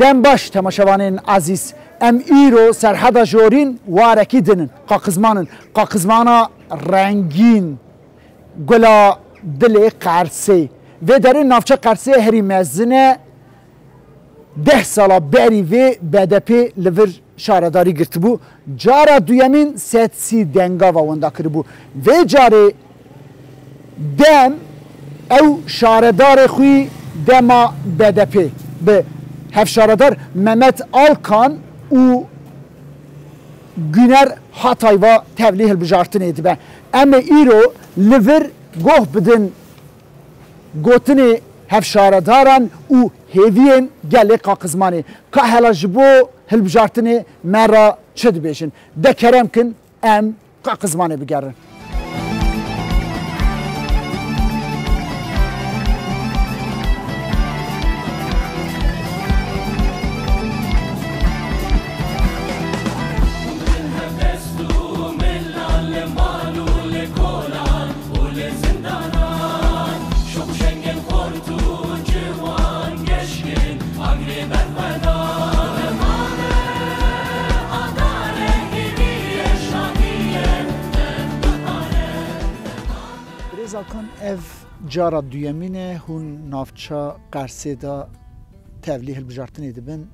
دم باش تماشاوانین عزیز ام ایرو سرحد جورین وارکی دنن قاقزمانا رنگین گلا دل قرصه و در این نافچه قرصه هری مزنه 10 سالا بری و BDP لور شارداری گرت بو جارا دویمین 330 دنگا و وندا کربو و جاره دم او شاردار خوی دما BDP به هف شاردار ممت آلکان و گونر هاتای و تبلیغ البجارتن ایدبه اما ایرو لور گوه بدن گوتن هف شارداران و هیوین گله قاقزمانی که هلا جبو هلبجارتن مرا چد بیشن دکرم کن ام قاقزمانی بگرن زاکان اف جارا دویمینه هون نافچا قرصه دا تبلیغ البجارتن ایدبن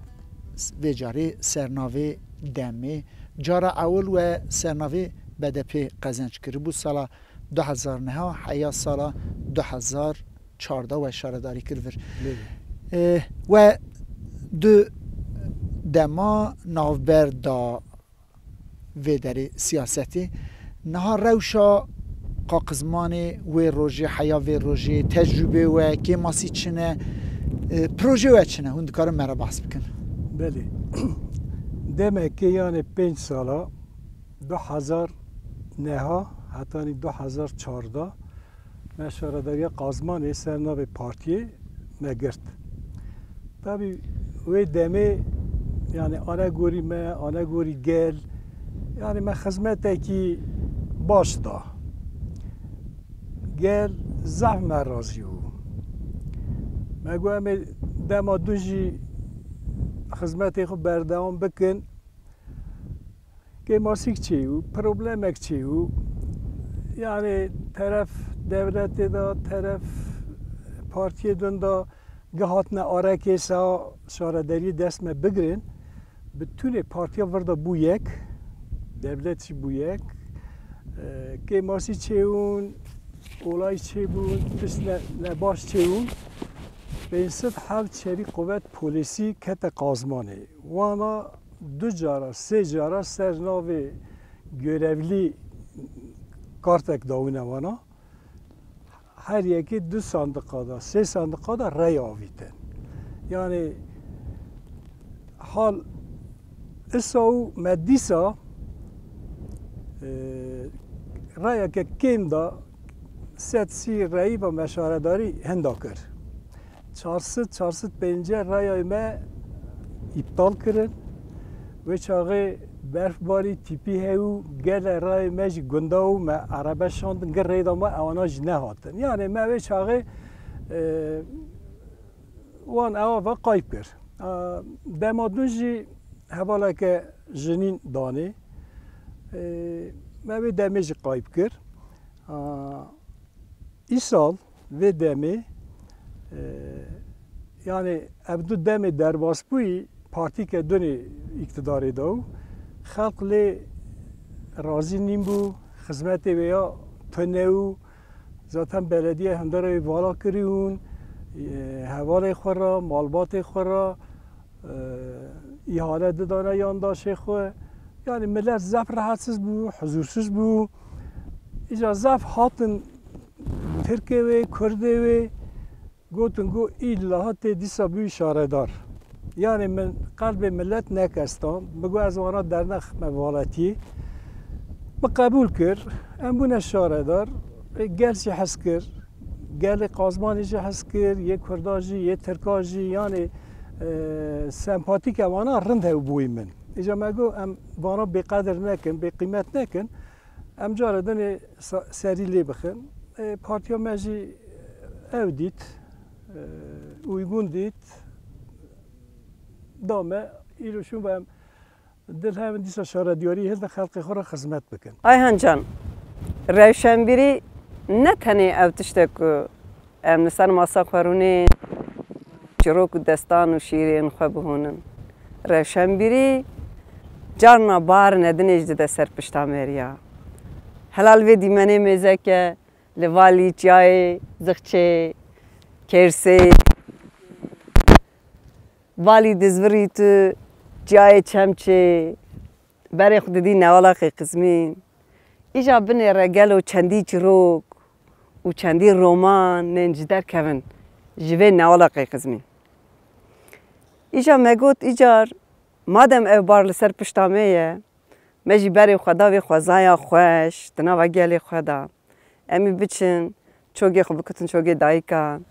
و جاره سرناوه دمه جارا اول و سرناوه BDP قزنج کری بود سالا 2009 حیا سالا 2014 و شارداری کرد و دو دما نافبر دا و در سیاستی نها روشا قاقزمانی و روژه حیا و روژه تجربه و که ماسی چنه پروژه و چنه هون دکارم مرا بحث بکن بله دمه که یعنی 5 سالا 2009 حتی 2014 مشارداری قازمان سرناو پارتی مگرد طبعی و دمه یعنی آنه گوری ما آنه گوری گل یعنی ما خدمت که باش دا گل زحمه رازی و مگو همه دما دونجی خدمت خود بردام بکن که ماسیک چی و پروبلمک چی و یعنی طرف دولت دا طرف پارتی دندا گهاتنا آره که سا شارداری دست ما بگرین بتونه پارتی وردا بو یک دولتی بو یک که ماسی چی اون اولای چه بود بس نباش چه اون به این صد حال چری قوت پولیسی کت قازمانه وانا 2 جارا 3 جارا سرناو görevli کارتک داونه وانا هر یکی 2 صندوق دا 3 صندوق دا رای آویدن یعنی حال اساو مدیسا رای که کم دا 330 رای با مشارداری هندا کرد 450 رای ما ابطال کرد و چاقه برفباری تیپی هیو گل رای ماش گندا و ما عربه شاندن گر رای دا ما اواناج نهاتن یعنی ما و چاقه وان اوا و قایب کرد دمادونجی حوالا که جنین دانه ما و دمیج قایب کرد این سال و دمی یعنی ابدو دمی در باسپوی پارتی که دونی اقتداری داو خلق لی راضی نیم بو خدمت ویا تنهو ذاتاً بلدیه هنداره والا کریون حوال خورا مالبات خورا ایحاله دادانه یانداشه خواه یعنی ملت زف راحتسز بو حضورسز بو ایجا زف هاتن ترکیه و کرده و گوتن گو ایلاهات دیسا بوی شاردار یعنی من قلب ملت نکستان بگو از وانا در نخ موالاتی بقبول کرد ام بونه شاردار گلشی حس کرد گل قازمانیشی حس کرد یک کرداجی یک ترکاجی یعنی سمپاتیک وانا رند هاو بوی من ایجا مگو ام وانا بقدر نکن بقیمت نکن ام جاردن سری لی بخن پارتیا مجی او دیت uygun دید دامه ایروشون بهم دل هم دیسا شاردیاری هست خلق خورا خدمت بکن. آیهان جان روشنبیری نه تنی او تشتک ام نسان ماسا خورونه چروک دستان و شیرین خواه بهونن روشنبیری جارنا بار ندنیج ده سر پشتامریا حلال و دیمنه میزه که لوالی چای زخچه کرسه والی دزوری تو جای چمچه برای خود دی نوالاقی قسمین ایجا بنی رگل و چندی چروک و چندی رومان ننجدر کون جوه نوالاقی قسمین ایجا مگوت ایجار مادم او بار لسر پشتامه مجی برای خدا و خوزایا خوش دناو گلی خدا امی بچن چوگی خوب کتن چوگی دایی کن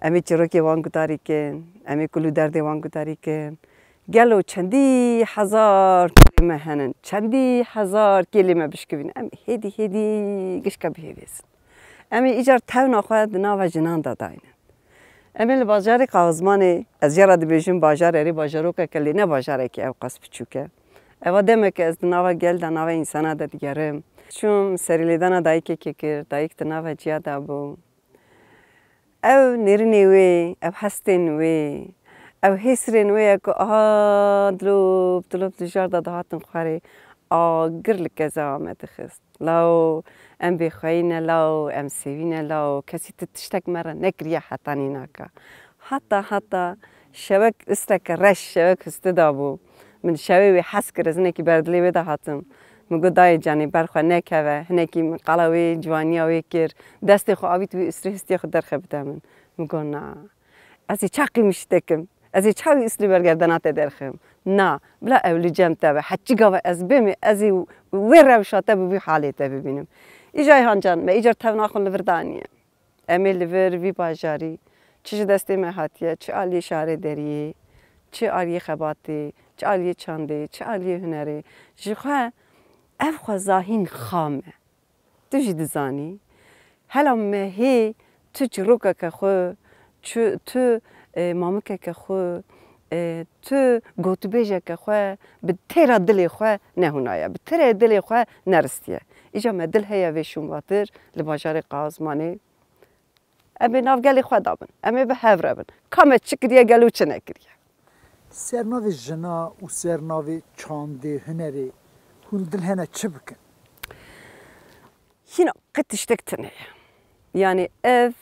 امی چروکی وانگو داری کن امی کلو درد وانگو داری کن گلو چندی هزار کلمه هنن چندی هزار کلمه بشکوین امی هدی گشکا بیویسن امی ایجار تاونا خواه دناو جنان داداینن امی لباجاری قازمانی از جرا دبیجیم باجار اری باجارو که کلی نه باجاره که او قصب چوکه اوا دمه که از دناو گل دناو انسانه دا دیگرم چون سریلیدن دایی که کرد دایی که دناو جیا دا بو او نیرنی وی او هستین وی او حسرین وی که دلوب دجار دا هاتن خواری آگر لکزه آمد خست لو ام بخوینه لو ام سوینه لو کسی تشتک مرا نکریه حتی نیناکا حتی شبک استک رش شبک استدابو من شوی حس کرزنه کی بردلی ودا هاتم مگو دای جانی برخوا نکوه هنکی قلاوی جوانیاوی کر دستی خو آبی توی استرهستی خود در خبتامن مگو نه ازی چاقی مشتکم ازی چاوی اسلی برگردنات درخم نه بلا اولی جمته و حچی گاوه از بمی ازی ویر روشاته ببی حالیته ببینم ایجای هانجان ما ایجار توناخون لوردانیه امی لور وی باجاری چه دستی مهاتیه چه علی شهر دریه چه علی خباتی چه علی چندی چه علی هنری جخوا افخوا زاهین خامه تو جد زانی هلا مهی تو جروکه که خو تو مامکه که خو تو گوتبیجه که خو به تیرا دلی خو نهونایه به تیرا دلی خو نرستیه ایجا مدل هیا ویشون واتر لباجار قازمانی امی ناف گلی خو دابن امی به هفره بن کامه چکریه گلو چه نکریه سرناوی جنا و سرناوی چانده هنری هون دل هنه چه بکن؟ هینا قطشتک تنه yani ev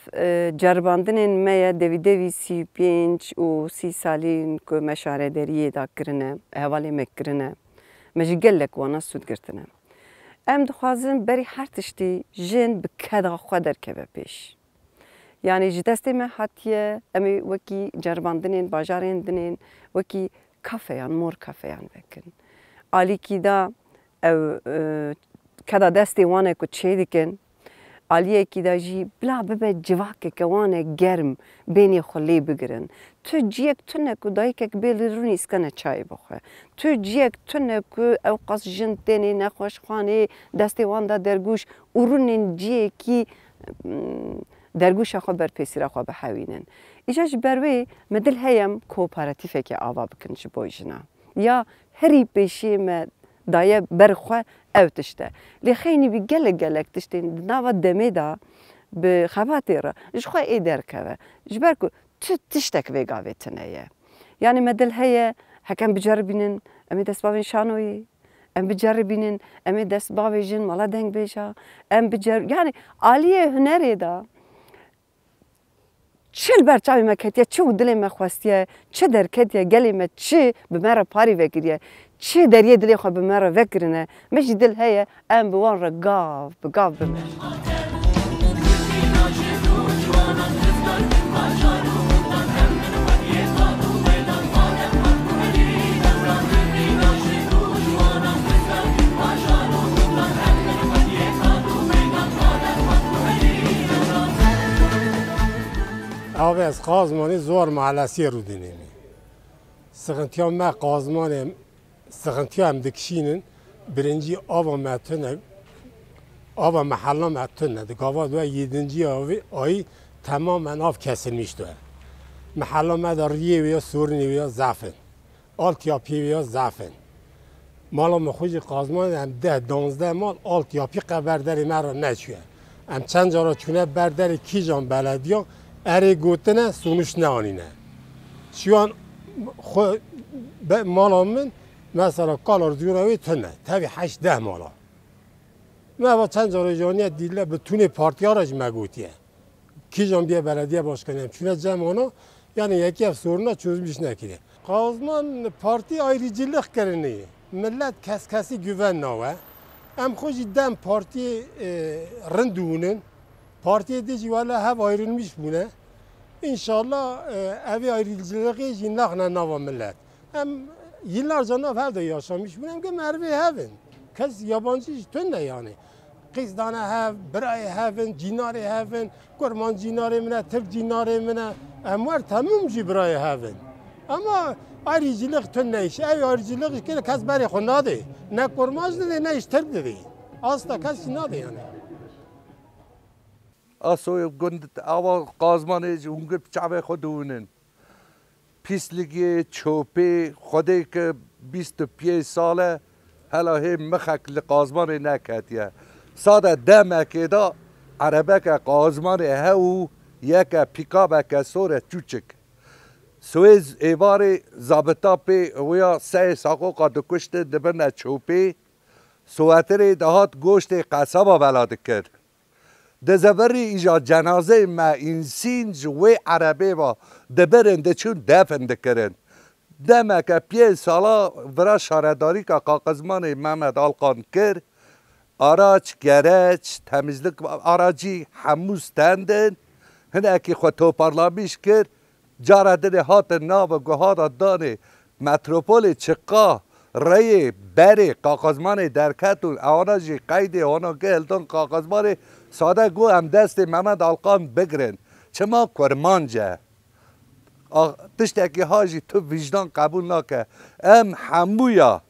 ceribandinên me ye devî 35 û 30 salîn ku me şarederiyê da kirine, hevalê me kirine, me ji gelek wana sûd girtine. Em dixwazin berî her tiştî jin bi keda xwe derkeve pêş. Yani ji destê me hatiye em ê wekî ceribandinên bajarên dinên wekî kafeyan, mor kafeyan vekin. Alîkî da ev keda destê wan e ku çê dikin, عالیه کی داشی بلا ببه جواک که وانه گرم بینی خلی بگیرن تو جیک تو نکودایی که بیل رونی اسکنه چای بخواه تو جیک تو نکو او قص جن تنی نخوش خانه دستی وان دا درگوش ورونین جیکی درگوش خو بر پیسیره خو بحوینن ایجاج بروی مدل هیم کوپاراتیفه که آوا بکنش بویجنا یا هری پیشی مد دایه برخوا او تشته لخینی بی گلک تشته نوا دمی دا به خباتی را جخوا ای درکوه جبر کو تو تشتک ویگاوی تنیه یعنی مدل هیه هکم بجربینن امی دست باوین شانوی ام بجربینن امی دست باوی جن مالا دنگ بیشا ام یعنی عالیه هنری دا چل برچاوی مکتیه چه دلی مخواستیه چه درکتیه گلی ما چه به مرا پاری وگیریه چه دریه دلی خو به مرا وگرینه مش دل هیه ام بوان را گاو بمه آب از قازمانی زور معلسی رو دینیمی سخنتی ها ما قازمانی سخنتی هم دکشینن برنجی آب متنه آب محلا متنه دکاواد و یدنجی آی تمام آب کسل میشته محلا مدار ریه و یا سورنی و یا زعفن آلتیا پیویا زعفن مالا مخوش قازمان هم 10-12 مال آلتیا پی قبرداری مرا نچوه هم چند جارا چونه برداری کی جان بلدیا اره گوتنه سونوش نانینه شوان مالا من مثلا کالار دیونوی تنه تاوی 8-10 مالا من با چند جارا جانیه دیله به تونه پارتیا راج مگوتیه کی جان بیا بلدیه باش کنیم چونه جمعانا یعنی یکی اف سورنا çözmüş نکیده قازمان پارتی ayrıcılık کرنه ملت کسی güven ناوه ام خوشی دم پارتی رندونن پارتی دیجی والا هف ayrılmış bune İnşallah evi ayrıcılığı yinlakna nava millet hem yıllarca nav da yaşamış bune hem ki merve hevin kez yabancı tönne yani قیزدانه هف برای هفن جیناری هفن کرمان جیناری منه ترک جیناری منه اموار تمام جی برای هفن اما ayrıcılık tönneyiş ev ayrıcılık ki kez beri xunadı ne kurmaz dedi ne iştirk dedi asla kez nadı yani Asoy gund ava qazmanı ungur çabe xodunun pisligi çopi xode ki 25 sale هلا هی مخک لقازمان نکتیه ساده دمکی دا عربک قازمان هاو یک پیکابک سوره چوچک سویز ایواری زابطا پی ویا سه ساقو قد کشت دبن چوپی سواتری دهات گوشت قصبا بلاد کرد دزبری ایجا جنازه ما انسین جوی عربی و دبرن دچون دفن دکرن دمک 5 سالا ورا شارداری که قاقزمان محمد آلقان کرد آراج گرچ تمیزlik آراجی هموز تندن هنه که خود توپارلامیش کرد جاره دنه هات ناو گوهاد دانه متروپول چقا رای بری قاقزمان درکتون آراجی قید آنا گلدان قاقزمان ساده گو هم دست محمد آلقان بگرن چما کرمانجه تشتکی هاجی تو وجدان قبول نکه ام همویا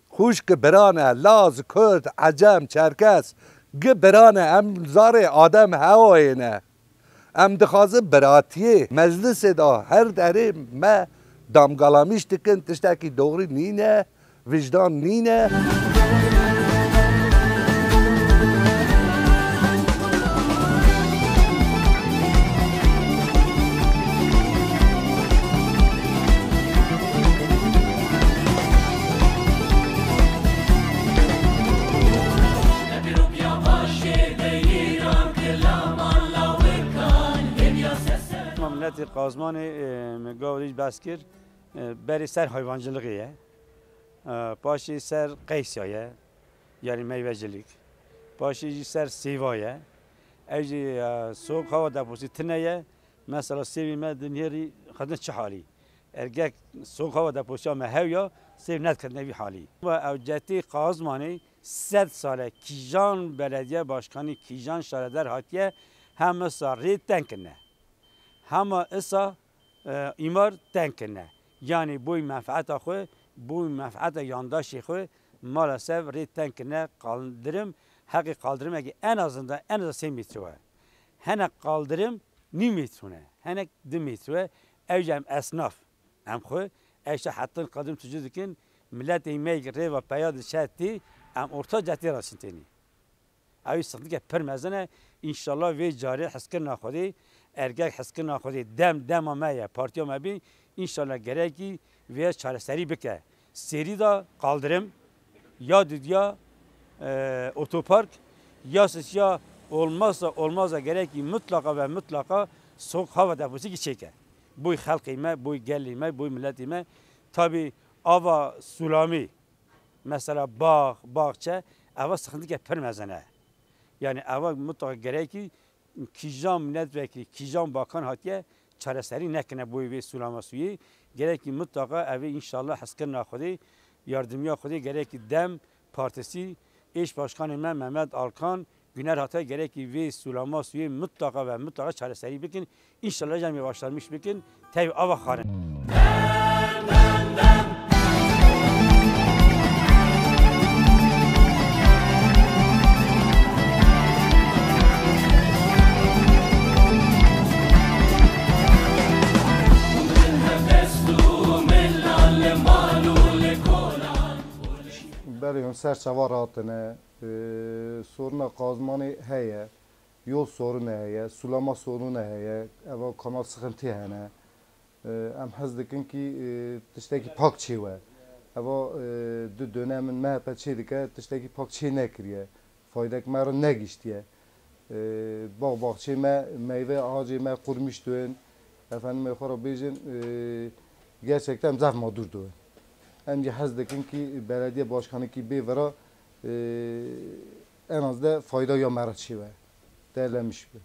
خوش که برانه لاز کرد عجم چرکس گه برانه ام زار آدم هوایینه ام دخوازه براتیه مجلس دا هر داره ما دامگالامیش دکن تشتکی دوغری نینه وجدان نینه قازمان مگاوریج بس کرد بری سر حیوانجلقیه پاشی سر قیسیه یعنی میوه‌جلیک پاشی سر سیوایه ایجی سوق هوا دپوسی تنیه مثلا سیوی ما دنیاری خدمت چه حالی ارگک سوق هوا دپوسی ما هویا سیو ند کردنی حالی و اوجتی قازمانی 100 ساله کیجان بلدیه باشکانی کیجان شاردر هاتیه همه ساری تنکنه همه اسا ایمار تنکنه یعنی بوی منفعت خو بوی منفعت یانداشی خو مالاسف ری تنکنه قالدرم حقی قالدرم اگه en azından 3 متره هنه قالدرم نیم متره هنه 2 متره اوجم اسناف هم خو ایش حتی قدم تجد کن ملت ایمیگ ری و پیاد شتی ام orta جتی راسنتینی اوی صدق پر مزنه انشالله وی جاری حسکر نخودی ارگک حسکر نخودی دم مایه پارتیا مبین انشالله گرکی وی چاره سری بکه سری دا قالدرم یا دیا otopark ya olmazsa gereki mutlaka soğuk hava deposu geçecek. Bu halkime, bu gelime, bu milletime tabi ava sulami mesela bahçe ava sıkıntı getirmezene. Yani ava mutlaka gereki Kijan milletvekili, Kijan bakan hatiye çareseri nekine bu ve sulama suyu gereki mutlaka evi inşallah haskırna khudi yardımya khudi gereki dem partisi eş başkanı Mehmet Alkan Güner hata gereki ve sulama suyu mutlaka çareseri bikin inşallah cami başlarmış bikin tabi ava kharın. برای اون سر سواراتنه سورن قازمانی هیه یول سورن هیه سولاما سورن هیه اما کانال سخنتی هنه ام حز دکن کی تشتکی پاک چیوه اما دو dönem مهپت چی دیگه تشتکی پاک چی نکریه فایده مرا نگیشتیه باغچه ما meyve ağacı ma kurmuştun efendim yukarı bizim gerçekten zaf mağdurdu. Hem cihazdakin ki belediye başkanı ki bir vara en az da fayda ya meratçı ve değerlenmiş bir.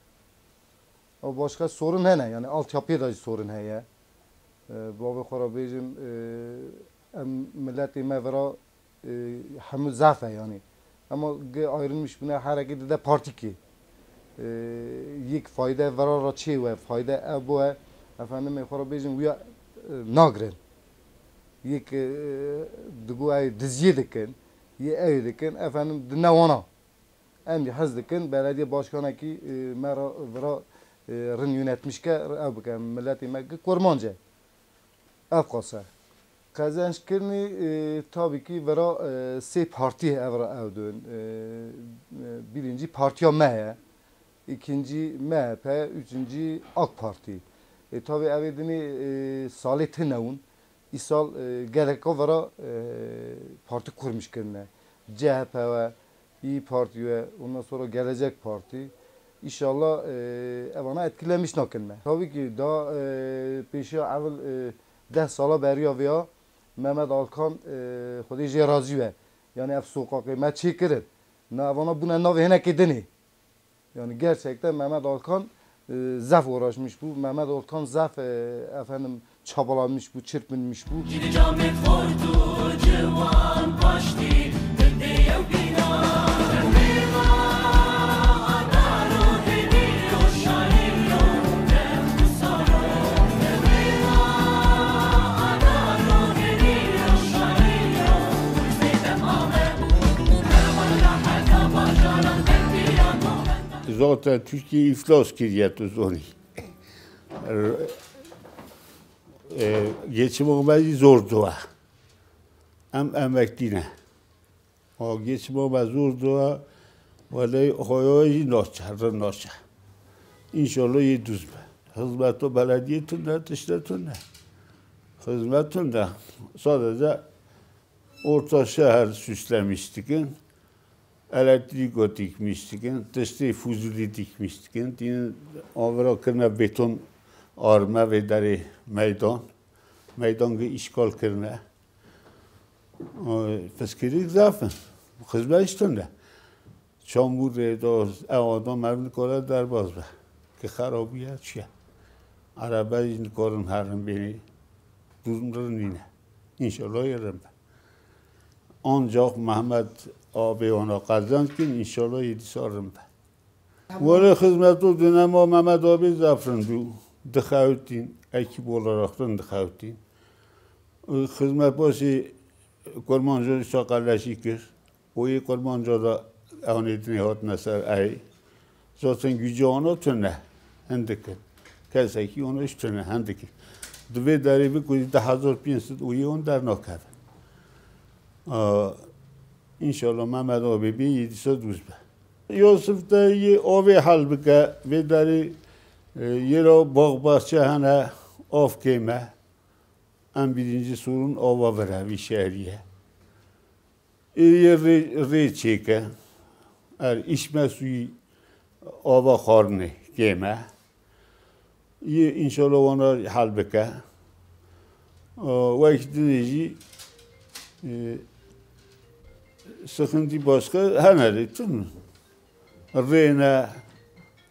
O başka sorun ne yani altyapıya da sorun heye. Baba yukarı bizim milleti ma vara hamı zaf yani. Ama ayrılmış buna hareketi de parti ki. یک فایده ورا را چی و فایده ابوه افندم میخوره بیشتر ویا ناگرن یک دگو ای دزیه دکن یه ای دکن افندم دنوانا امی حز دکن بلدیه باشکانه کی مرا ورا رن یونتمیش که اب کم ملتی مگه کرمانجه افقاسه قزنش کنی تابی کی ورا سه پارتی ورا اودون birinci partiya meye ikinci MHP, üçüncü AK Parti. Tabi evedini salih nevun, isal gerek vara parti kurmuş kendine. CHP ve İyi Parti ve ondan sonra Gelecek Parti. İnşallah evana etkilemiş nakilme. Tabii ki daha peşi evvel 10 sala beriya veya Mehmet Alkan Xwedê razı ve yani ev sokakı me çekirir. Ne evana buna nav henek edini. Yani gerçekten Mehmet Alkan zaf uğraşmış bu. Mehmet Alkan zaf efendim çabalanmış bu, çırpınmış bu. Zaten Türkiye iflas kiriyet uzoni. Geçim olmazı zor dua. Emektine. O geçim olmaz zor dua. Vallahi hayali naçar. İnşallah yedüzme. Hizmet-i belediyetinde, işletinde. Hizmetinde sadece orta şehir süslemiştik. Elektrik dikmiştik, testi fuzuli dikmiştik. Din avra kırna beton arma ve dari meydanı işgal kırna. Feskeri zafın, hizmet iştinde. Çamur da adam evli kara derbaz be. Ki xarabiye çiye. Araba izin karın harim beni. Durumların yine. İnşallah yarım. Ancak Mehmet abi ona kazandı ki inşallah 7 sarım be. Valla hizmet o dönem o Mehmet abi zafrındı. Dıkavuttin, ekip olaraktan dıkavuttin. Hizmet başı Kurmanca şakalaşı kır. O iyi Kurmanca da anetini hat nasıl ay. Zaten gücü ona tüne. Hendeki. Keseki ona üstüne hendeki. Dve daribi kuzi 1500 uyi on der nakar. İnşallah Mehmet abi bir 700 be. Yusuf da ye abi hal bike ve dari yero bağ bahçe hane of keme. En birinci sorun ava vere bir şehriye. Re çeke. İçme suyu ava karnı keme. İnşallah ona hal bike. Vakti sıkıntı başka heneri değil mi? Rene,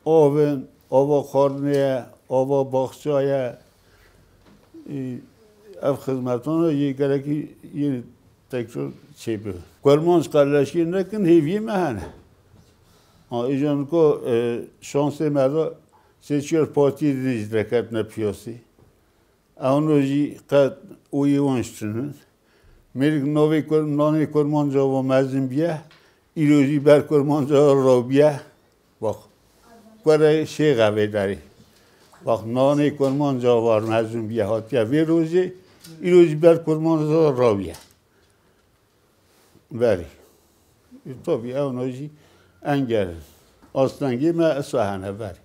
oven, ava karnıya, ava bahçeye ev hizmetine gereki yeni tekrar şey bu. Kurmanç kardeşi nekin heviye mehane. İcan ko şansı mera seçiyor parti dizreket ne piyasi. Anoji kat uyuvançtının. Merik nani Kurmanca ve mezimbiye, iroji ber Kurmanca rabiye. Bak, kore şey gavedari. Bak nani Kurmanca var mezimbiye hatiye ve roji, iroji ber Kurmanca rabiye. بله طبی اوناجی انگل آستانگی ما اصحانه بله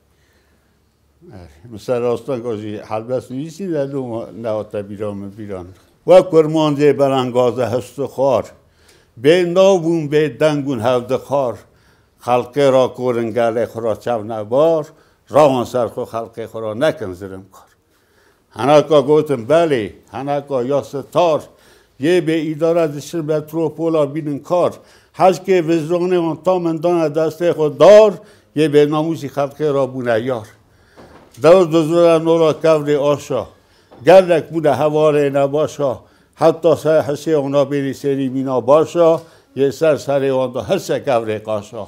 مثلا آستانگی حلبس نیستی در دو نهات بیران و کرمانده برانگازه هست و خار به ناوون به دنگون هفته خار خلقه را کورنگله خورا چو نبار روان سرخو خلقه خورا نکن زرم کار هنکا گوتم بله هنکا یا ستار یه به اداره دشتر متروپولا بینن کار هش که وزرانه آن تا مندان دست خود دار یه به ناموسی خلقه را بونه یار دوز بزرگ نورا کور آشا گرلک بوده حواره نباشا حتی سر حسی اونا بینی سری مینا باشا یه سر آن دا حسی کور قاشا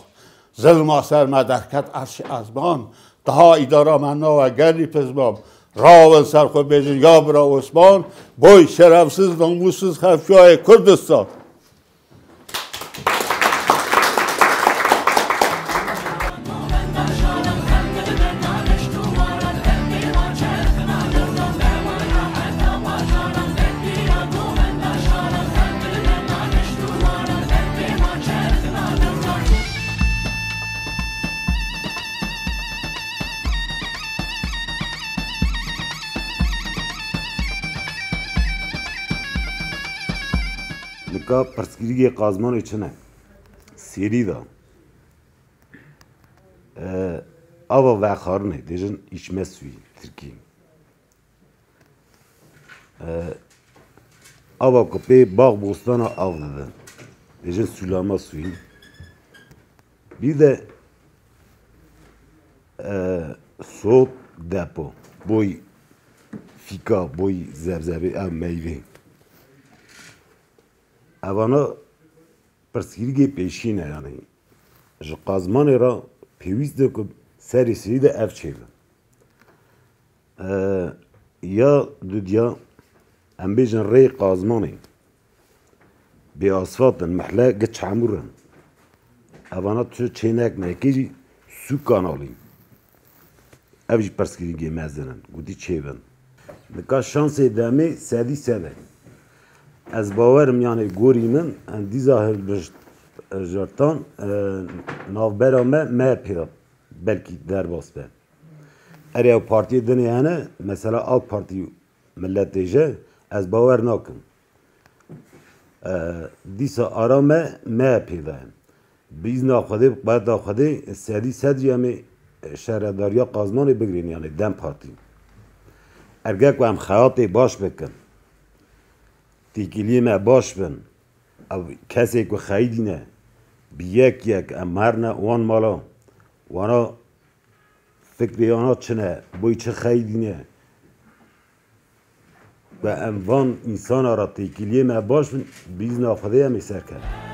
ظلم سر مدرکت عرش ازمان تها اداره منا و گردی پزمام راول سر خود بیجن یا برا عثمان بای شرفسز ناموسز خفیای کردستان نکا پرسکریگی قازمان چنه سیری دا آوا وخارنه دیجن ایش مسوی ترکی آوا کپی باغ بوستان آو دادن دیجن سولاما سوی bir de soğut depo boy fika boy zebzebi ev meyve evana perskirgê pêşîne yani ji qazmanê ra pêwîst e ku serê sirî de ev çêbin ya dudiya em bêjin rê qazmanê bê asfaltin mehle giç hemûrin evana tu çênek mekê jî sûkan alîn ev jî perskirgê mezinin gotî çêbin nika şansê demê sedî sede ez bawerim yani gorî min dîza hilbijartan navbera me pêda belkî derbas be erê ew partiyê dinê hene mesela AK Partî milletê je ez bawer nakim dîsa ara me pêda ye bi îzna Xwedê bi qedeta Xwedê sedî sed jî em ê şeredariya qazmanê bigirîn yani Dem Partî ergek ku em xeyatê baş bikin têkiliyê me baş bin ew kesê ku xeyidîne bi yek em herne wan mala wana fikrê wana çi ne boî çi xeyidîne ve em van însana ra têkiliyê me baş bin bi îzna Xwedê em ê serkerin